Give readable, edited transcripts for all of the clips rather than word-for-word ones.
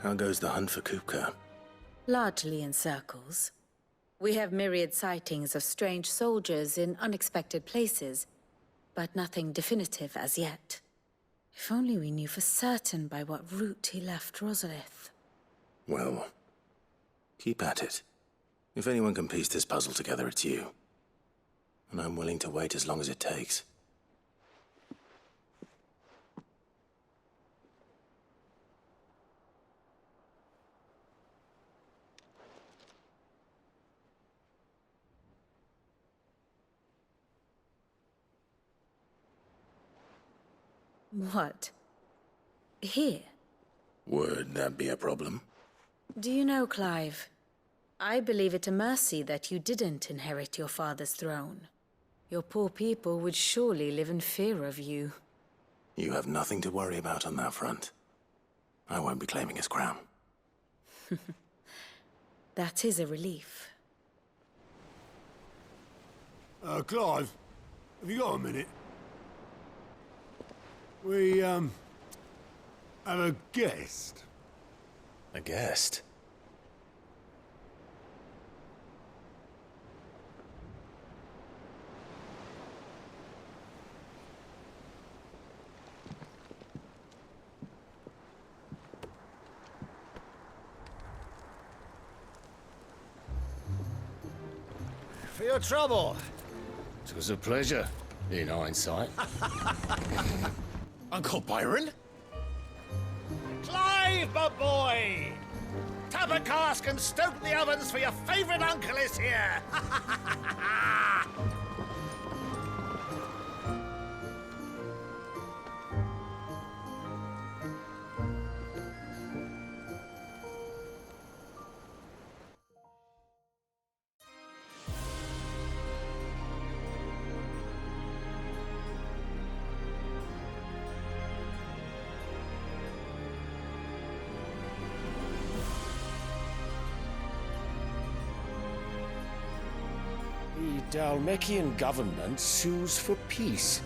How goes the hunt for Kupca? Largely in circles. We have myriad sightings of strange soldiers in unexpected places, but nothing definitive as yet. If only we knew for certain by what route he left Rosfield. Well, keep at it. If anyone can piece this puzzle together, it's you. And I'm willing to wait as long as it takes. What? Here? Would that be a problem? Do you know, Clive? I believe it a mercy that you didn't inherit your father's throne. Your poor people would surely live in fear of you. You have nothing to worry about on that front. I won't be claiming his crown. That is a relief. Clive, have you got a minute? We, have a guest. A guest? For your trouble. It was a pleasure, in hindsight. Uncle Byron? Clive, my boy! Tap a cask and stoke the ovens for your favorite uncle is here! The Dalmekian government sues for peace.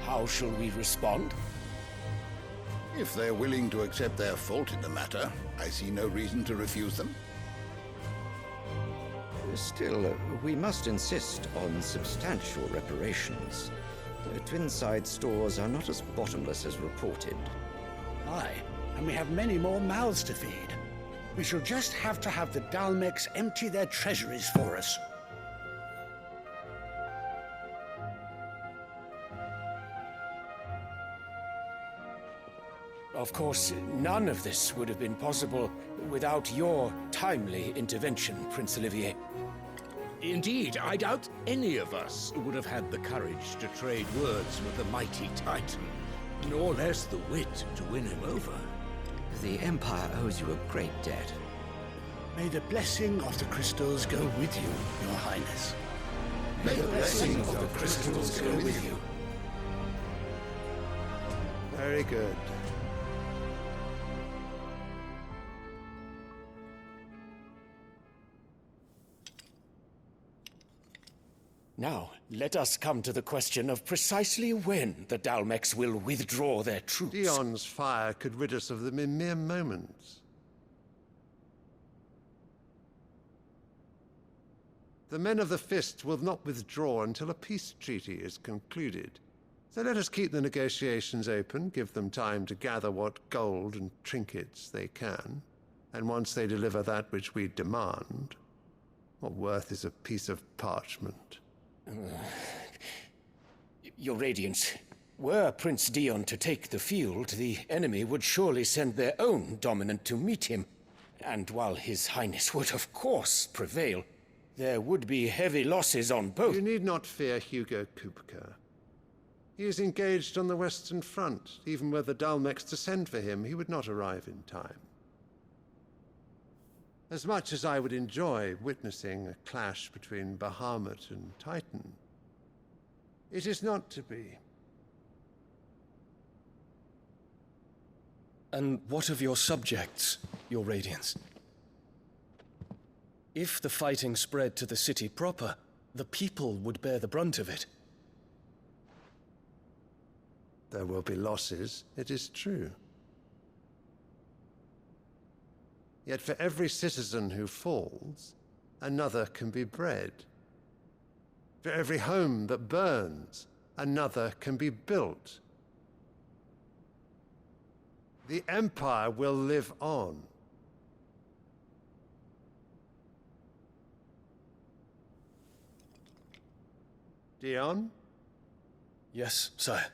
How shall we respond? If they're willing to accept their fault in the matter, I see no reason to refuse them. Still, we must insist on substantial reparations. Twinside stores are not as bottomless as reported. Aye, and we have many more mouths to feed. We shall just have to have the Dalmeks empty their treasuries for us. Of course, none of this would have been possible without your timely intervention, Prince Olivier. Indeed, I doubt any of us would have had the courage to trade words with the mighty Titan, nor less the wit to win him over. The Empire owes you a great debt. May the blessing of the crystals go with you, Your Highness. May the blessing of the crystals go with you. Very good. Now, let us come to the question of precisely when the Dalmeks will withdraw their troops. Dion's fire could rid us of them in mere moments. The men of the Fist will not withdraw until a peace treaty is concluded. So let us keep the negotiations open, give them time to gather what gold and trinkets they can, and once they deliver that which we demand, what worth is a piece of parchment? Your Radiance, were Prince Dion to take the field, the enemy would surely send their own dominant to meet him. And while His Highness would of course prevail, there would be heavy losses on both. You need not fear Hugo Kupca. He is engaged on the Western Front. Even were the Dalmeks to send for him, he would not arrive in time. As much as I would enjoy witnessing a clash between Bahamut and Titan, it is not to be. And what of your subjects, Your Radiance? If the fighting spread to the city proper, the people would bear the brunt of it. There will be losses, it is true. Yet for every citizen who falls, another can be bred. For every home that burns, another can be built. The Empire will live on. Dion? Yes, sire.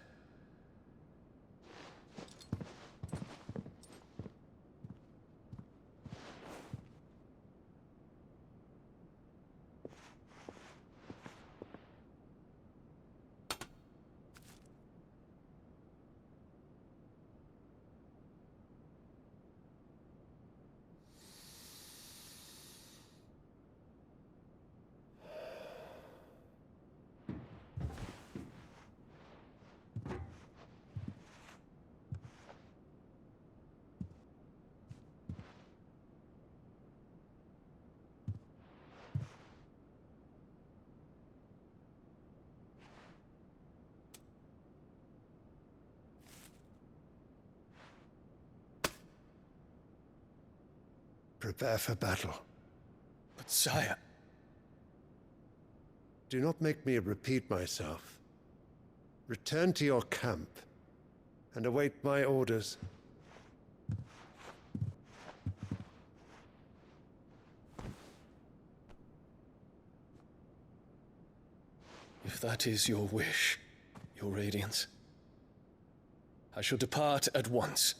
Prepare for battle. But sire... Do not make me repeat myself. Return to your camp and await my orders. If that is your wish, your Radiance, I shall depart at once.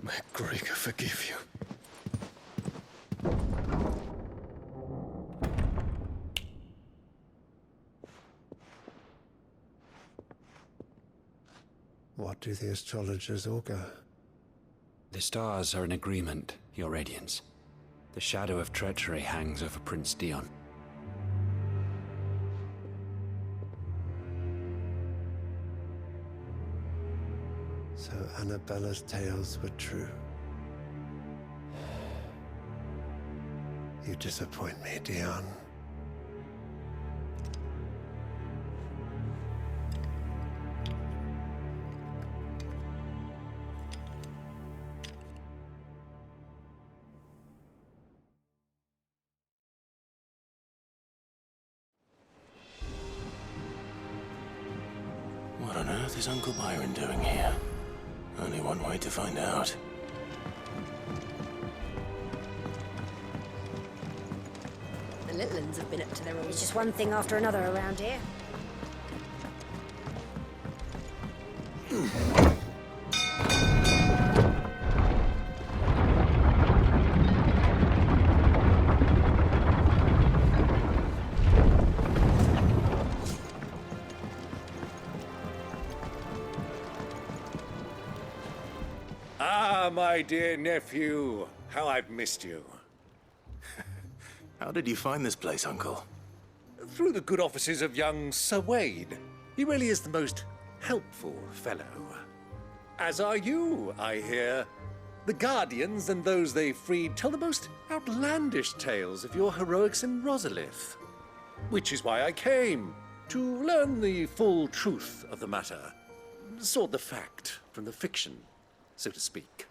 May Gregor forgive you. What do the astrologers augur? The stars are in agreement, Your Radiance. The shadow of treachery hangs over Prince Dion. So Annabella's tales were true. You disappoint me, Dion. What on earth is Uncle Byron doing here? Only one way to find out. The little ones have been up to their old. It's just one thing after another around here. Ah, my dear nephew, how I've missed you. How did you find this place, Uncle? Through the good offices of young Sir Wade. He really is the most helpful fellow. As are you, I hear. The Guardians and those they freed tell the most outlandish tales of your heroics in Rosalith. Which is why I came, to learn the full truth of the matter. Sort the fact from the fiction, so to speak.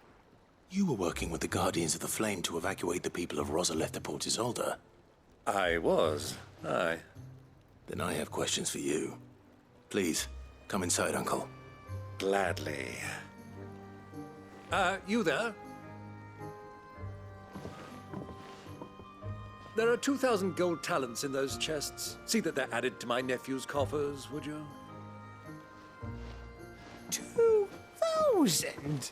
You were working with the Guardians of the Flame to evacuate the people of Rosalith to Port Isolde. I was, aye. Then I have questions for you. Please, come inside, Uncle. Gladly. You there? There are 2,000 gold talents in those chests. See that they're added to my nephew's coffers, would you? 2,000?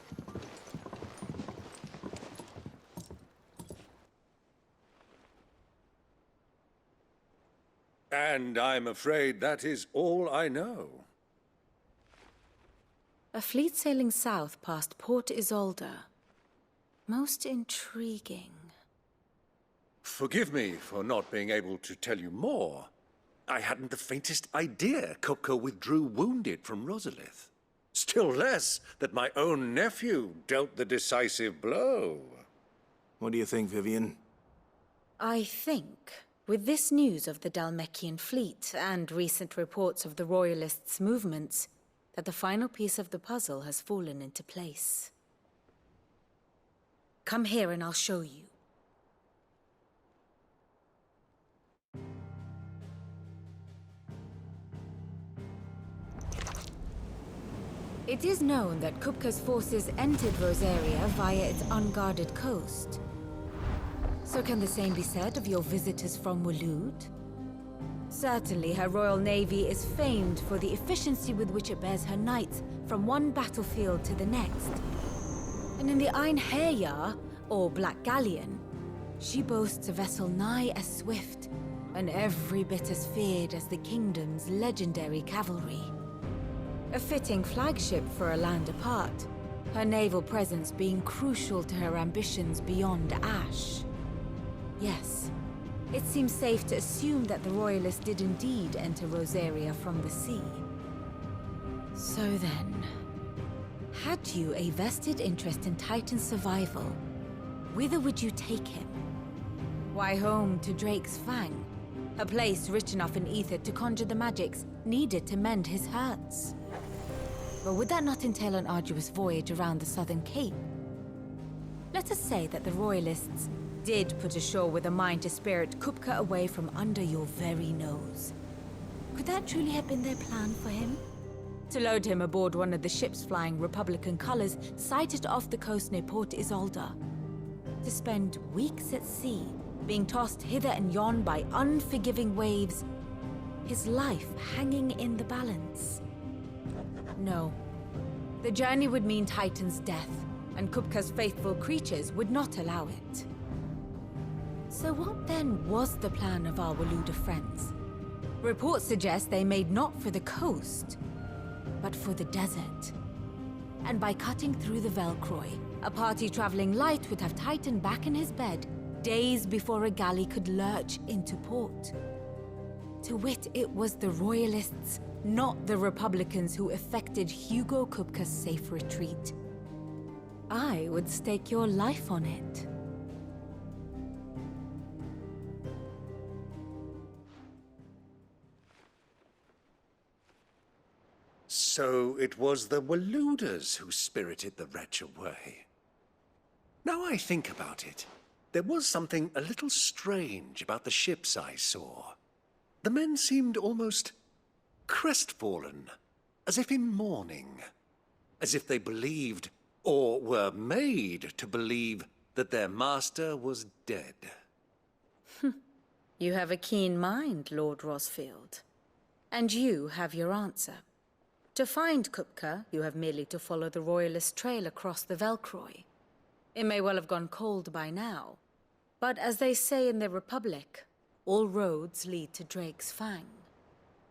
And I'm afraid that is all I know. A fleet sailing south past Port Isolde. Most intriguing. Forgive me for not being able to tell you more. I hadn't the faintest idea Kupca withdrew wounded from Rosalith. Still less that my own nephew dealt the decisive blow. What do you think, Vivian? I think, with this news of the Dalmekian fleet and recent reports of the Royalists' movements, that the final piece of the puzzle has fallen into place. Come here and I'll show you. It is known that Kupca's forces entered Rosaria via its unguarded coast. So can the same be said of your visitors from Waloed? Certainly, her Royal Navy is famed for the efficiency with which it bears her knights from one battlefield to the next. And in the Einherjar, or Black Galleon, she boasts a vessel nigh as swift, and every bit as feared as the kingdom's legendary cavalry. A fitting flagship for a land apart, her naval presence being crucial to her ambitions beyond Ash. Yes, it seems safe to assume that the Royalists did indeed enter Rosaria from the sea. So then, had you a vested interest in Titan's survival, whither would you take him? Why, home to Drake's Fang, a place rich enough in ether to conjure the magics needed to mend his hurts. But would that not entail an arduous voyage around the southern cape? Let us say that the Royalists did put ashore with a mind to spirit Kupca away from under your very nose. Could that truly have been their plan for him? To load him aboard one of the ships flying Republican colors sighted off the coast near Port Isolde? To spend weeks at sea, being tossed hither and yon by unforgiving waves, his life hanging in the balance? No. The journey would mean Titan's death, and Kupca's faithful creatures would not allow it. So what then was the plan of our Waluda friends? Reports suggest they made not for the coast, but for the desert. And by cutting through the Velcroy, a party traveling light would have Titan back in his bed days before a galley could lurch into port. To wit, it was the Royalists, not the Republicans, who effected Hugo Kupca's safe retreat. I would stake your life on it. So it was the Waluders who spirited the wretch away. Now I think about it, there was something a little strange about the ships I saw. The men seemed almost crestfallen, as if in mourning, as if they believed, or were made to believe, that their master was dead. You have a keen mind, Lord Rosfield. And you have your answer. To find Kupca, you have merely to follow the Royalist trail across the Velcroy. It may well have gone cold by now, but as they say in the Republic, all roads lead to Drake's Fang.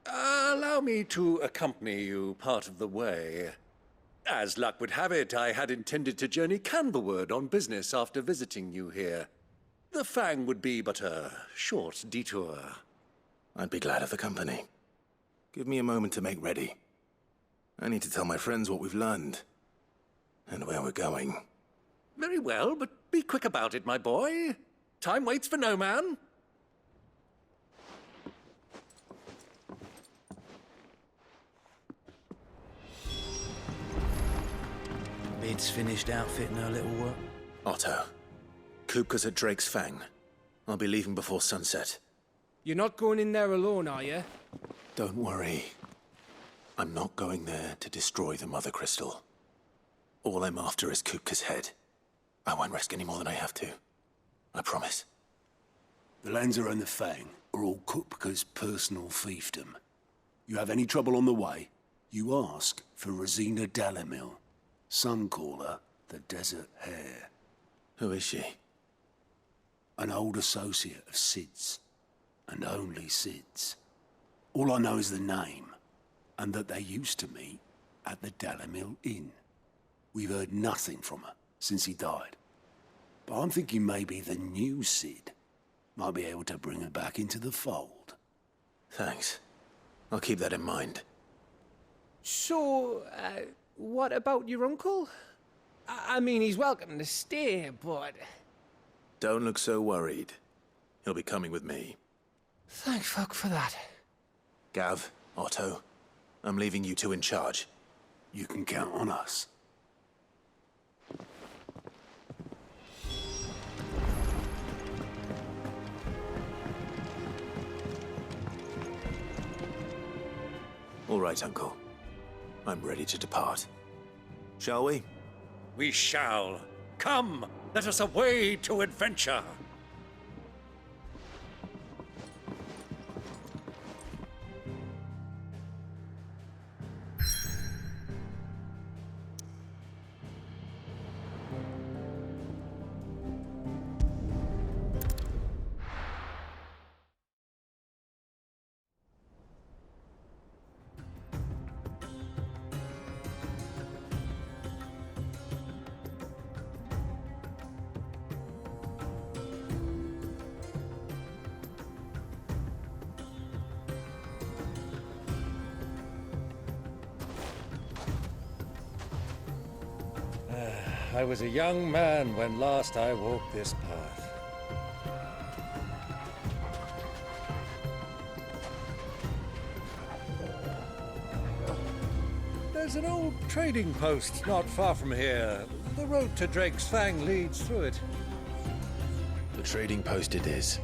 Allow me to accompany you part of the way. As luck would have it, I had intended to journey Canberward on business after visiting you here. The Fang would be but a short detour. I'd be glad of the company. Give me a moment to make ready. I need to tell my friends what we've learned, and where we're going. Very well, but be quick about it, my boy. Time waits for no man. Bid's finished outfitting her little work. Otto, Kupca's at Drake's Fang. I'll be leaving before sunset. You're not going in there alone, are you? Don't worry. I'm not going there to destroy the Mother Crystal. All I'm after is Kupca's head. I won't risk any more than I have to. I promise. The Lancer and the Fang are all Kupca's personal fiefdom. You have any trouble on the way, you ask for Rosina Dalamil. Some call her the Desert Hare. Who is she? An old associate of Sid's, and only Sid's. All I know is the name, and that they used to meet at the Dalamil Inn. We've heard nothing from her since he died. But I'm thinking maybe the new Sid might be able to bring her back into the fold. Thanks. I'll keep that in mind. So, what about your uncle? I mean, he's welcome to stay, but... Don't look so worried. He'll be coming with me. Thank fuck for that. Gav, Otto, I'm leaving you two in charge. You can count on us. All right, Uncle. I'm ready to depart. Shall we? We shall. Come, let us away to adventure. I was a young man when last I walked this path. There's an old trading post not far from here. The road to Drake's Fang leads through it. The trading post it is.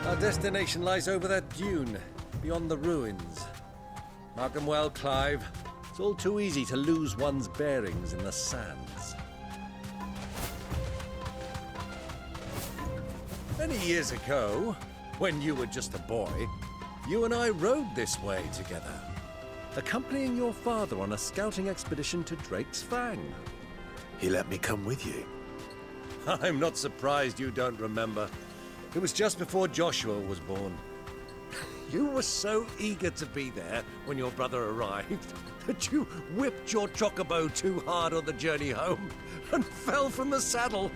Our destination lies over that dune, beyond the ruins. Mark them well, Clive. It's all too easy to lose one's bearings in the sands. Many years ago, when you were just a boy, you and I rode this way together, accompanying your father on a scouting expedition to Drake's Fang. He let me come with you. I'm not surprised you don't remember. It was just before Joshua was born. You were so eager to be there when your brother arrived that you whipped your chocobo too hard on the journey home and fell from the saddle.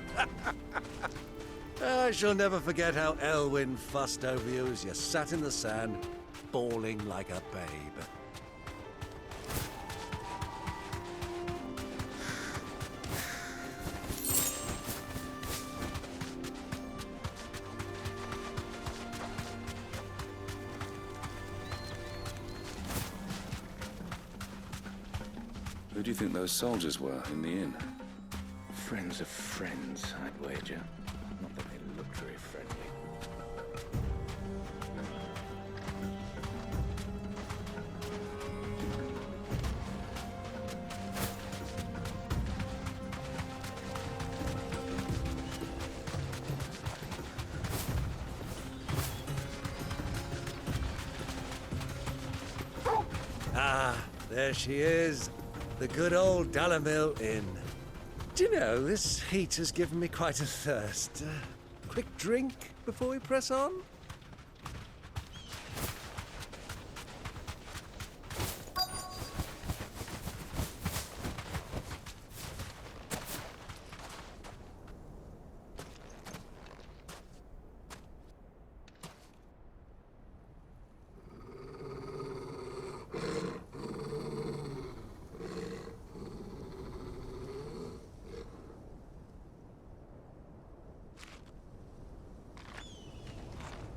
I shall never forget how Elwyn fussed over you as you sat in the sand, bawling like a babe. Who do you think those soldiers were in the inn? Friends of friends, I'd wager. Not that they looked very friendly. Ah, there she is. The good old Dalamil Inn. Do you know, this heat has given me quite a thirst. Quick drink before we press on?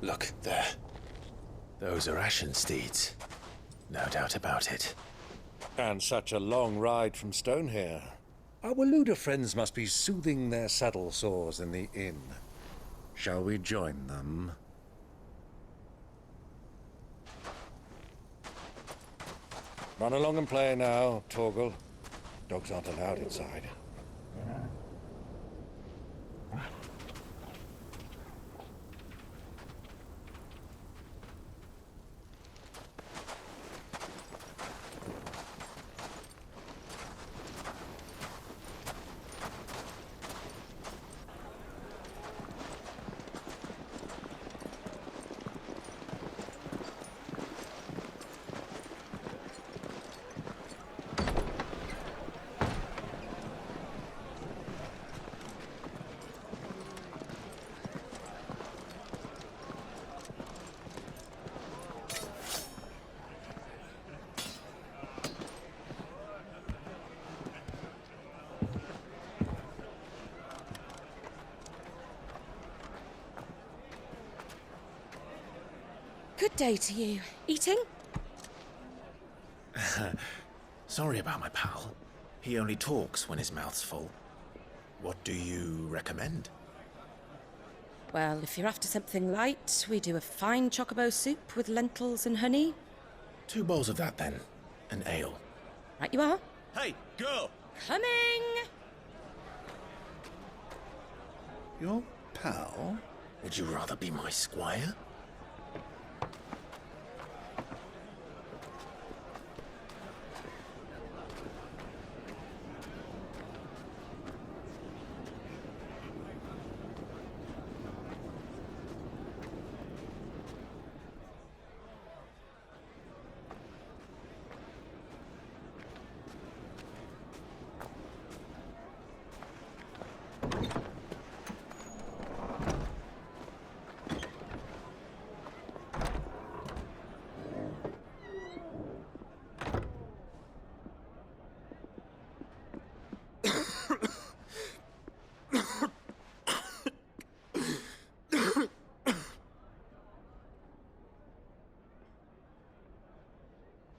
Look, there. Those are Ashen steeds. No doubt about it. And such a long ride from Stonehair. Our Waluda friends must be soothing their saddle sores in the inn. Shall we join them? Run along and play now, Torgal. Dogs aren't allowed inside. day to you. Eating? Sorry about my pal. He only talks when his mouth's full. What do you recommend? Well, if you're after something light, we do a fine chocobo soup with lentils and honey. 2 bowls of that, then. An ale. Right you are. Hey, girl! Coming! Your pal? Would you rather be my squire?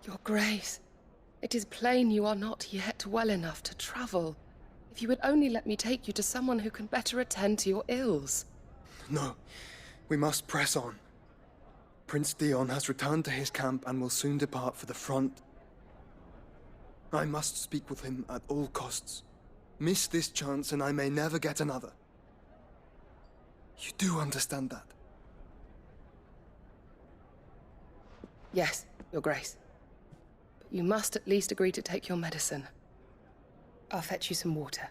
Your Grace, it is plain you are not yet well enough to travel. If you would only let me take you to someone who can better attend to your ills. No, we must press on. Prince Dion has returned to his camp and will soon depart for the front. I must speak with him at all costs. Miss this chance and I may never get another. You do understand that? Yes, Your Grace. But you must at least agree to take your medicine. I'll fetch you some water.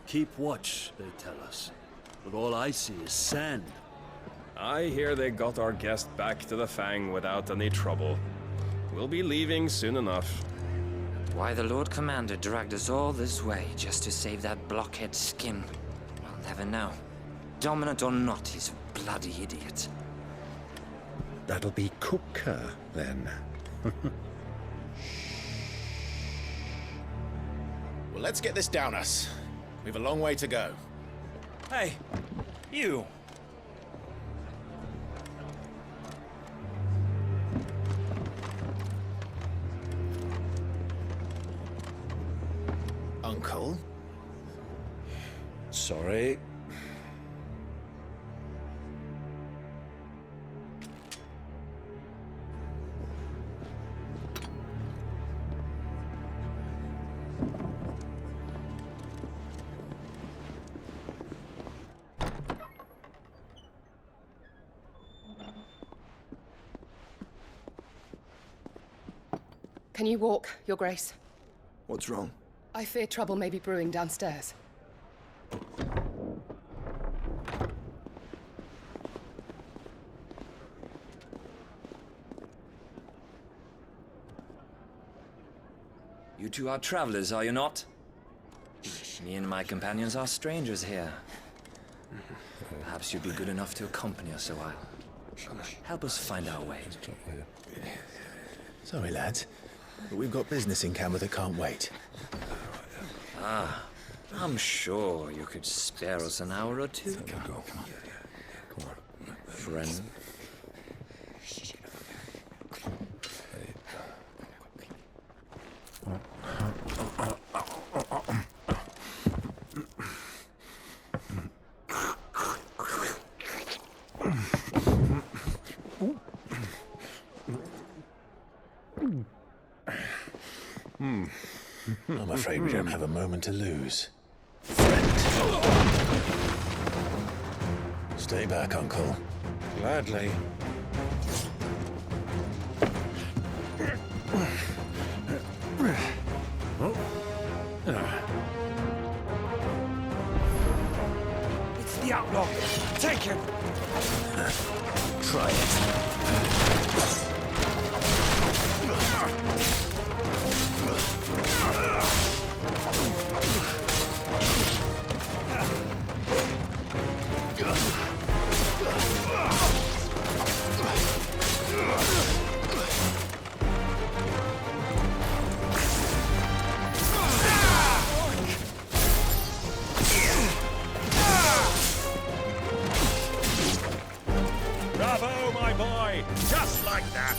Keep watch, they tell us. But all I see is sand. I hear they got our guest back to the Fang without any trouble. We'll be leaving soon enough. Why the Lord Commander dragged us all this way just to save that blockhead skin, we'll never know. Dominant or not, he's a bloody idiot. That'll be Kupca, then. Well, let's get this down us. We've a long way to go. Hey, you! Uncle? Sorry. Can you walk, Your Grace? What's wrong? I fear trouble may be brewing downstairs. You two are travelers, are you not? Me and my companions are strangers here. Perhaps you'd be good enough to accompany us a while. Help us find our way. Sorry, lads, but we've got business in camera that can't wait. Ah, I'm sure you could spare us an hour or two. Come on. Friend. I'm afraid we don't have a moment to lose. Stay back, Uncle. Gladly. It's the outlaw. Take him. Try it. Bravo, my boy! Just like that!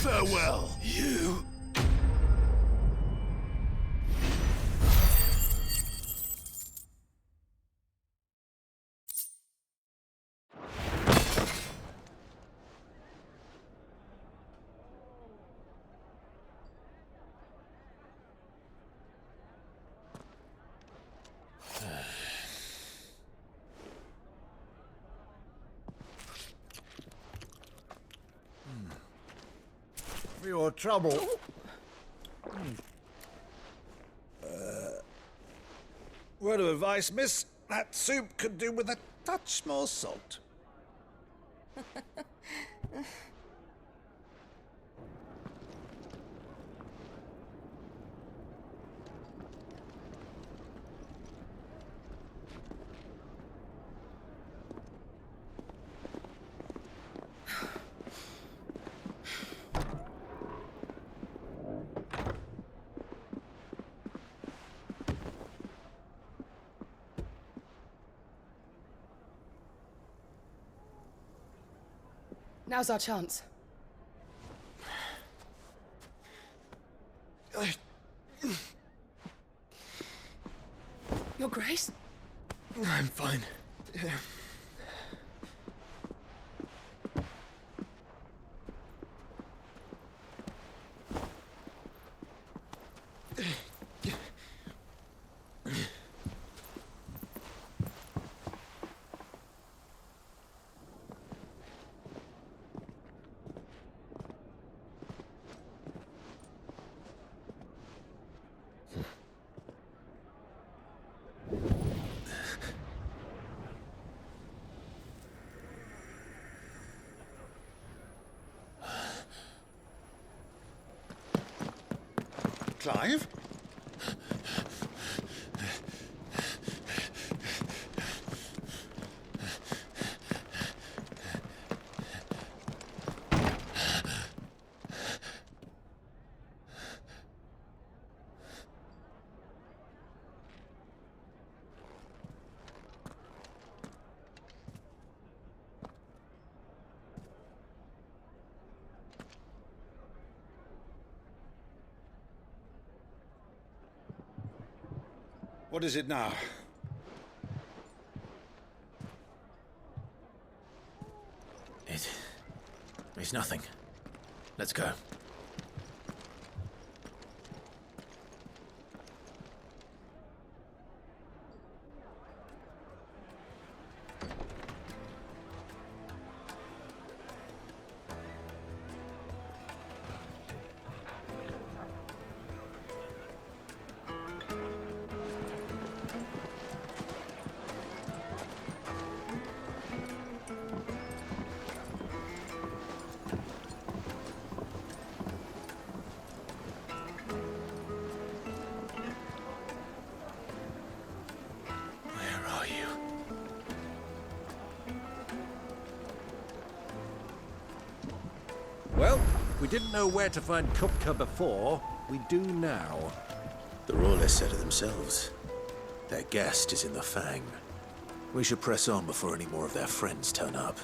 Farewell, you. For your trouble. Word of advice, miss. That soup could do with a touch more salt. Now's our chance. Your Grace? I'm fine. Clive? What is it now? It's nothing. Let's go. Well, We didn't know where to find Kupca before. We do now. The Royalists said it themselves. Their guest is in the Fang. We should press on before any more of their friends turn up.